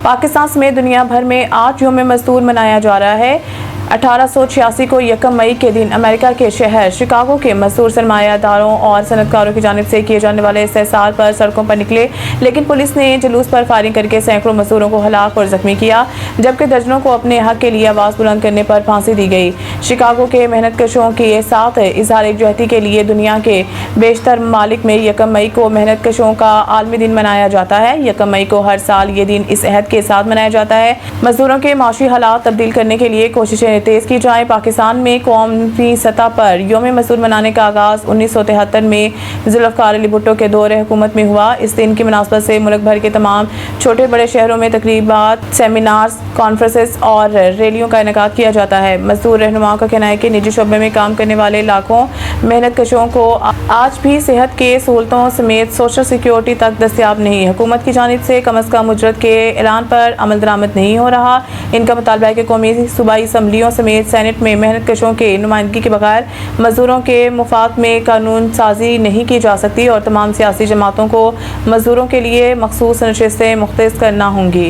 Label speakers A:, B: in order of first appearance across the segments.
A: पाकिस्तान समेत दुनिया भर में 8 यौम मजदूर मनाया जा रहा है। 1886 को 1 मई के दिन अमेरिका के शहर शिकागो के मजदूर सरमायादारों और सनतकारों की जानिब से किए जाने वाले इस्तेहसाल पर सड़कों पर निकले, लेकिन पुलिस ने जुलूस पर फायरिंग करके सैकड़ों मजदूरों को हलाक और जख्मी किया, जबकि दर्जनों को अपने हक के लिए आवाज़ बुलंद करने पर फांसी दी गई। शिकागो के मेहनतकशों के साथ इजहार एकजुहती के लिए दुनिया के बेशतर ममालिक में 1 मई को मेहनतकशों का आलमी दिन मनाया जाता है। 1 मई को हर साल ये दिन इस अहद के साथ मनाया जाता है मजदूरों के माशी हालात तब्दील करने के लिए कोशिशें तेज की जाए। पाकिस्तान में कौमी सतह पर यौम मजदूर मनाने का आगाज़ 1973 में जुल्फ़िकार अली भुट्टो के दौर हुकूमत में हुआ। इस दिन की मुनासबत से मुल्क भर के तमाम छोटे बड़े शहरों में तकरीबात, सेमिनार्स, कॉन्फ्रेंसेस और रैलियों का इनेकाद किया जाता है। मजदूर रहनुमाओं का कहना है कि निजी शोबे में काम करने वाले लाखों मेहनतकशों को आज भी सेहत के सहूलतों समेत सोशल सिक्योरिटी तक दस्तियाब नहीं। हुकूमत की जानिब से कम अज़ कम उजरत के ऐलान पर अमल दरामद नहीं हो रहा। इनका मुतालबा है कि कौमी सूबाई असम्बलियों समेत सेनेट में मेहनतकशों के नुमाइंदगी के बगैर मजदूरों के मुफाद में कानून साजी नहीं की जा सकती और तमाम सियासी जमातों को मजदूरों के लिए मखसूस नशिस्तें मुख्तस करना होंगी।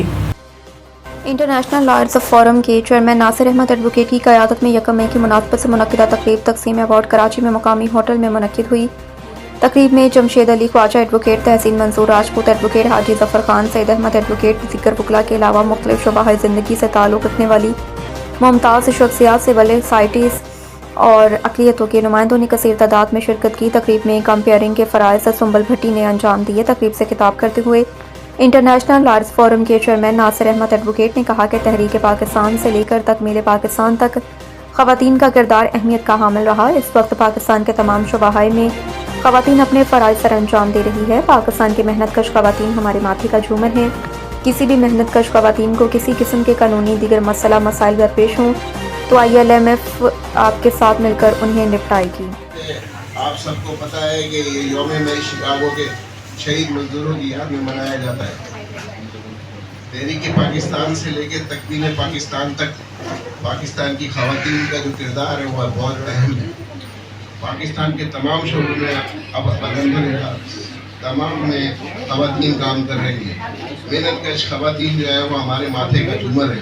B: इंटरनेशनल लॉयर्स फोरम के चेयरमैन नासिर अहमद एडवोकेट की क़यादत में 1 मई की मुनासबत से मुनक्किदा तकरीब तकसीम अवार्ड कराची में मुकामी होटल में मुनक्किद हुई। तकरीब में जमशेद अली ख्वाजा एडवोकेट, तहसीन मंसूर राजपूत एडवोकेट, हाजी जफर खान, सैयद अहमद एडवोकेट, दीगर वकला के अलावा मुख्तलिफ शुबाह ज़िंदगी से ताल्लुक़ रखने वाली मुमताज़ शख्सियात, सिविल सोसाइटीज़ और अक़लियतों के नुमाइंदों ने कसीर तादाद में शिरकत की। तकरीब में कंपेयरिंग के फ़राइज़ सुंबल भट्टी ने अंजाम दिए। तकरीब से खिताब करते हुए इंटरनेशनल लॉयर्स फोरम के चेयरमैन नासिर अहमद एडवोकेट ने कहा कि तहरीक पाकिस्तान से लेकर तकमील पाकिस्तान तक ख़वातीन का किरदार अहमियत का हामिल रहा। इस वक्त पाकिस्तान के तमाम शुबाहाय में ख़वातीन अपने फ़राइज़ सर अंजाम दे रही है। पाकिस्तान के मेहनतकश ख़वातीन हमारे माथे का झूमर हैं। किसी भी मेहनतकश ख़वातीन को किसी किस्म के कानूनी दीगर मसाइल दरपेश हों तो ILMF आपके साथ मिलकर उन्हें निपटाएगी।
C: आप सबको पता है कि ये यौम मई शिकागो के शहीद मजदूरों की याद में मनाया जाता है। तहरीक पाकिस्तान से लेकर तकमील पाकिस्तान तक पाकिस्तान की ख़वातीन का जो किरदार है वह बहुत अहम है। पाकिस्तान के तमाम शोबों में अब अल्हम्दुलिल्लाह तमाम में ख़वातीन काम कर रही है। मेहनतकश ख़वातीन जो है वो हमारे माथे का झूमर है।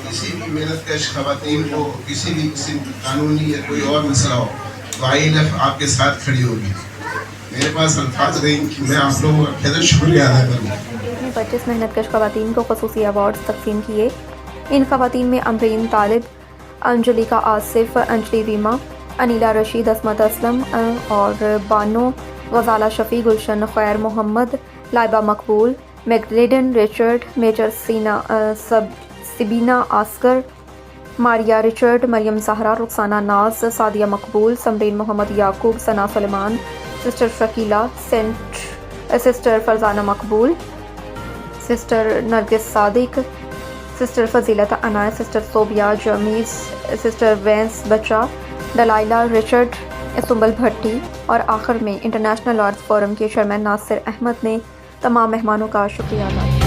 C: किसी भी मेहनतकश ख़वातीन को किसी भी किस्म की कानूनी या कोई और मसला हो तो ILF आपके साथ खड़ी होगी। मेरे पास अल्फाज नहीं कि मैं आप लोगों का खैर शुक्रिया अदा करूँ।
B: 25 मेहनतकश ख़वातीन को ख़ुसूसी अवार्ड तकसीम किए। इन ख़वातीन में अमरीन तालिब, अंजलिका आसिफ, अंजलि रीमा, अनीला रशीद, असमत असलम और बानो, गजाला शफ़ी, गुलशन खैर Mohammad, Laiba Maqbool, Magdalene Richard, major Sibina Askar, Maria Richard, Mariam Zahra, Rukhsana Naz, Sadia Maqbool, Samreen Mohammad Yaqoob, Sana Suleman, sister Shakeela, sister Farzana Maqbool, sister Nargis Sadiq, sister Fazeelat Inayat, sister Sobia Jameez, sister Vance बच्चा, डलाइला रिचर्ड, सुंबल भट्टी और आखिर में इंटरनेशनल लॉयर्स फोरम के चेयरमैन नासिर अहमद ने तमाम मेहमानों का शुक्रिया अदा किया।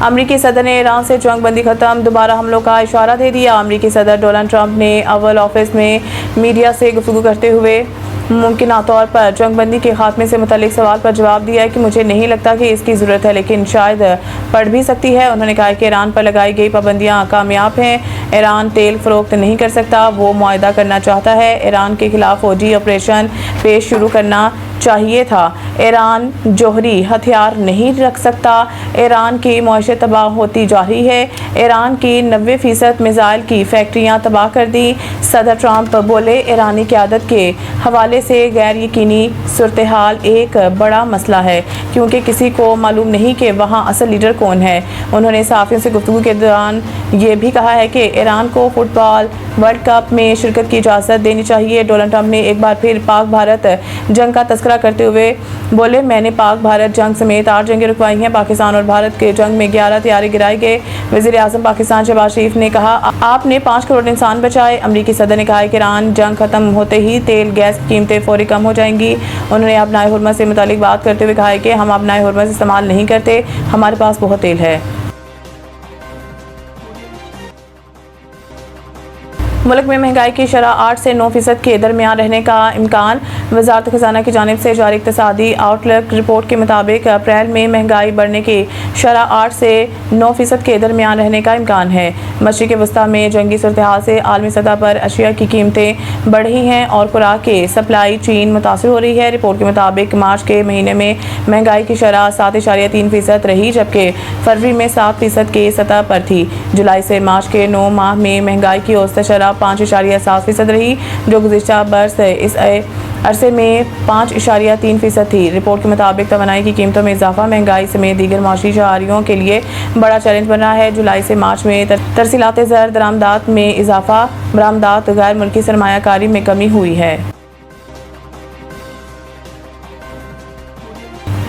A: अमरीकी सदर ने ईरान से जंग बंदी खत्म, दोबारा हमलों का इशारा दे दिया। अमरीकी सदर डोनाल्ड ट्रंप ने ओवल ऑफिस में मीडिया से गुफ्तगू करते हुए मुमकिन तौर पर जंग बंदी के खात्मे से मुतल्लिक सवाल पर जवाब दिया है कि मुझे नहीं लगता कि इसकी ज़रूरत है, लेकिन शायद पड़ भी सकती है। उन्होंने कहा कि ईरान पर लगाई गई पाबंदियाँ कामयाब हैं। ईरान तेल फ़रोख्त नहीं कर सकता, वो मुआहदा करना चाहता है। ईरान के खिलाफ फौजी ऑपरेशन पेश शुरू करना चाहिए था। ईरान जौहरी हथियार नहीं रख सकता। ईरान की मईशत तबाह होती जा रही है। ईरान की 90% मिसाइल की फैक्ट्रियाँ तबाह कर दी। सदर ट्रंप बोले, ईरानी क़यादत के हवाले से गैर यकीनी सूरत हाल एक बड़ा मसला है, क्योंकि किसी को मालूम नहीं कि वहाँ असल लीडर कौन है। उन्होंने सहाफ़ियों से गुफ्तगू के दौरान ये भी कहा है कि ईरान को फुटबॉल वर्ल्ड कप में शिरकत की इजाज़त देनी चाहिए। डोनाल्ड ट्रंप ने एक बार फिर पाक भारत जंग का तस्करा करते हुए बोले, मैंने पाक भारत जंग समेत 8 जंगें रुकवाई हैं। पाकिस्तान और भारत के जंग में 11 तैयारे गिराए गए। वज़ीर आज़म पाकिस्तान शहबाज शरीफ ने कहा, आपने 5 करोड़ इंसान बचाए। अमरीकी सदर ने कहा कि ईरान जंग खत्म होते ही तेल गैस की कीमतें फौरी कम हो जाएंगी। उन्होंने अपनाए हुर्मत से मुतालिक बात करते हुए कहा कि हम अपनाए हुर्मत इस्तेमाल नहीं करते, हमारे पास बहुत तेल है। मुल्क में महंगाई की शरह 8 से 9% के दरमियान रहने का इम्कान। वजारत खजाना की जानिब से जारी इक़्तिसादी आउटलुक रिपोर्ट के मुताबिक अप्रैल में महंगाई बढ़ने की शरह 8 से 9% के दरमियान रहने का इम्कान है। मशरिक़ वस्ता में जंगी सूरत-ए-हाल से आलमी सतह पर अशिया की कीमतें बढ़ रही हैं और खुराक की सप्लाई चीन मुतासिर हो रही है। रिपोर्ट के मुताबिक मार्च के महीने में महंगाई की शरह 7.3% रही, जबकि फरवरी में 7% की सतह पर थी। जुलाई से मार्च के 9 माह में महंगाई की औसत शरह 5.7% रही, जो गुज़िश्ता बरस इस अरसे में 5.3% थी। रिपोर्ट के मुताबिक तवानाई की कीमतों में इजाफा महंगाई समेत दीगर माशी शहरियों के लिए बड़ा चैलेंज बन रहा है। जुलाई से मार्च में तरसीलात ज़र दरामदात में इजाफा, बरामदात गैर मुल्की सरमायाकारी में कमी हुई है।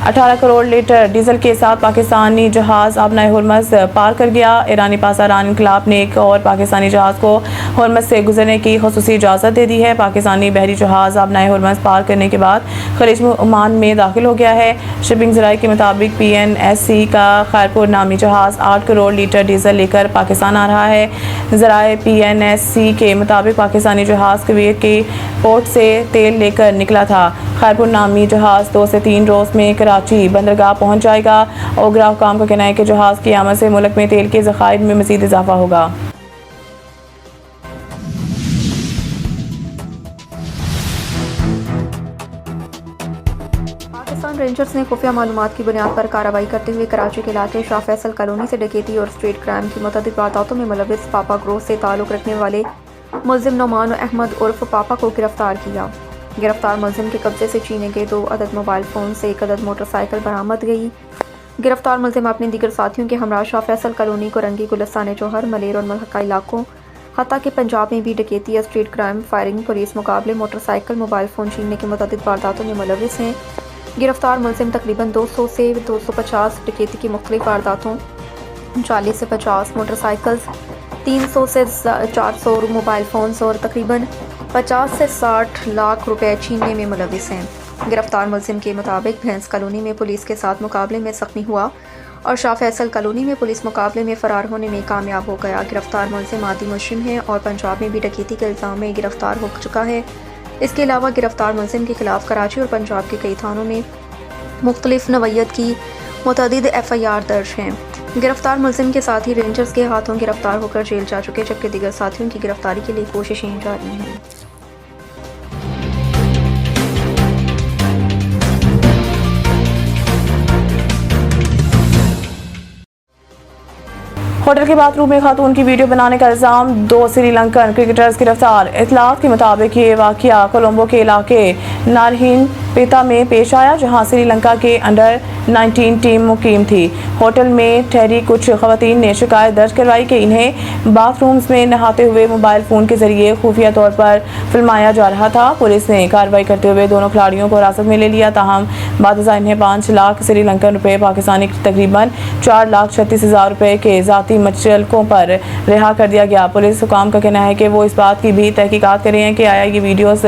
A: 18 करोड़ लीटर डीजल के साथ पाकिस्तानी जहाज़ आबनाए हुर्मज़ पार कर गया। ईरानी पासारान इनकलाब ने एक और पाकिस्तानी जहाज़ को हुर्मज़ से गुजरने की खुसूसी इजाज़त दे दी है। पाकिस्तानी बहरी जहाज़ आबनाए हुर्मज़ पार करने के बाद खलीज ओमान में दाखिल हो गया है। शिपिंग ज़राए के मुताबिक PNSC का खैरपुर नामी जहाज़ 8 करोड़ लीटर डीजल लेकर पाकिस्तान आ रहा है। ज़राए PNSC के मुताबिक पाकिस्तानी जहाज़ कुवैत के पोर्ट से तेल लेकर निकला था। खैरपुर नामी जहाज़ 2 से 3 रोज़ में कराची बंदरगाह पहुंच जाएगा। ओगरा हुकाम का कहना है कि जहाज़ की आमद से मुल्क में तेल के ज़खायर में मज़ीद इजाफा होगा।
B: पाकिस्तान रेंजर्स ने खुफिया मालूमात की बुनियाद पर कार्रवाई करते हुए कराची के इलाके शाह फैसल कॉलोनी से डकैती और स्ट्रीट क्राइम की मुतअद्दिद वारदातों में मुलव्विस पापा ग्रोह से ताल्लुक़ रखने वाले मुल्ज़िम नौमान अहमद उर्फ पापा को गिरफ्तार किया। गिरफ्तार मुल्ज़िम के कब्जे से छीने गए 2 अदद मोबाइल फ़ोन से 1 अदद मोटरसाइकिल बरामद गई। गिरफ्तार मुल्ज़िम अपने दीगर साथियों के हमरा शाह फैसल कॉलोनी, कोरंगी, गुलिस्तान जौहर, मलेर और मलहका इलाकों, हत्ता कि पंजाब में भी डकैती या स्ट्रीट क्राइम, फायरिंग, पुलिस मुकाबले, मोटरसाइकिल, मोबाइल फ़ोन छीनने की मुतअद्दिद वारदातों में मुलव्विस हैं। गिरफ्तार मुल्ज़िम तकरीबन 200 से 250 डकैती की मुख्तलिफ वारदातों, 40 से 50 मोटरसाइकिल्स, 300 से 400 मोबाइल फ़ोन्स और तकरीबन 50 से 60 लाख रुपए छीनने में मुलव्विस हैं। गिरफ्तार मुल्ज़िम के मुताबिक भैंस कॉलोनी में पुलिस के साथ मुकाबले में ज़ख्मी हुआ और शाह फैसल कॉलोनी में पुलिस मुकाबले में फ़रार होने में कामयाब हो गया। गिरफ्तार मुल्ज़िम आदि मुजरिम है और पंजाब में भी डकैती के इल्ज़ाम में गिरफ्तार हो चुका है। इसके अलावा गिरफ्तार मुल्ज़िम के खिलाफ कराची और पंजाब के कई थानों में मुख्तलिफ नवैयत की मुतअद्दिद FIR दर्ज हैं। गिरफ्तार मुल्ज़िम के साथ ही रेंजर्स के हाथों गिरफ्तार होकर जेल जा चुके, जबकि दीगर साथियों की गिरफ्तारी के लिए कोशिशें जारी हैं।
A: होटल के बाथरूम में खातून की वीडियो बनाने का इल्ज़ाम, 2 श्रीलंकन क्रिकेटर्स गिरफ्तार। इत्तलात के मुताबिक ये वाक़या कोलंबो के इलाके नारहीन पेता में पेश आया, जहां श्रीलंका के अंडर 19 टीम मुकीम थी। होटल में ठहरी कुछ ख़वातीन ने शिकायत दर्ज करवाई कि इन्हें बाथरूम्स में नहाते हुए मोबाइल फ़ोन के ज़रिए खुफिया तौर पर फिल्माया जा रहा था। पुलिस ने कार्रवाई करते हुए दोनों खिलाड़ियों को हिरासत में ले लिया। ताहम बादशाह इन्हें 5 लाख श्रीलंकन रुपये, पाकिस्तानी तकरीबन 4,36,000 रुपये के ज़ाती मचलकों पर रिहा कर दिया गया। पुलिस हुकाम का कहना है कि वो इस बात की भी तहकीकात कर रहे हैं कि आया ये वीडियोस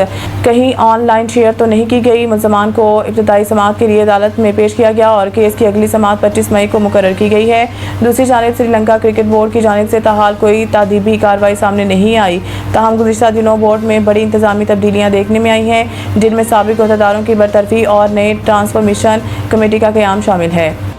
A: कहीं ऑनलाइन शेयर तो नहीं की गई। मुल्ज़मान को इब्तिदाई समाअत के लिए अदालत में पेश किया गया और केस की अगली समाअत 25 मई को मुकर्रर की गई है। दूसरी जानिब श्रीलंका क्रिकेट बोर्ड की जानिब से ताहाल कोई तादीबी कार्रवाई सामने नहीं आई। ताहम गुज़िश्ता दिनों बोर्ड में बड़ी इंतजामी तब्दीलियाँ देखने में आई हैं, जिनमें साबिक़ ओहदेदारों की बरतरफी और नए ट्रांसफॉर्मेशन कमेटी का क़याम शामिल है।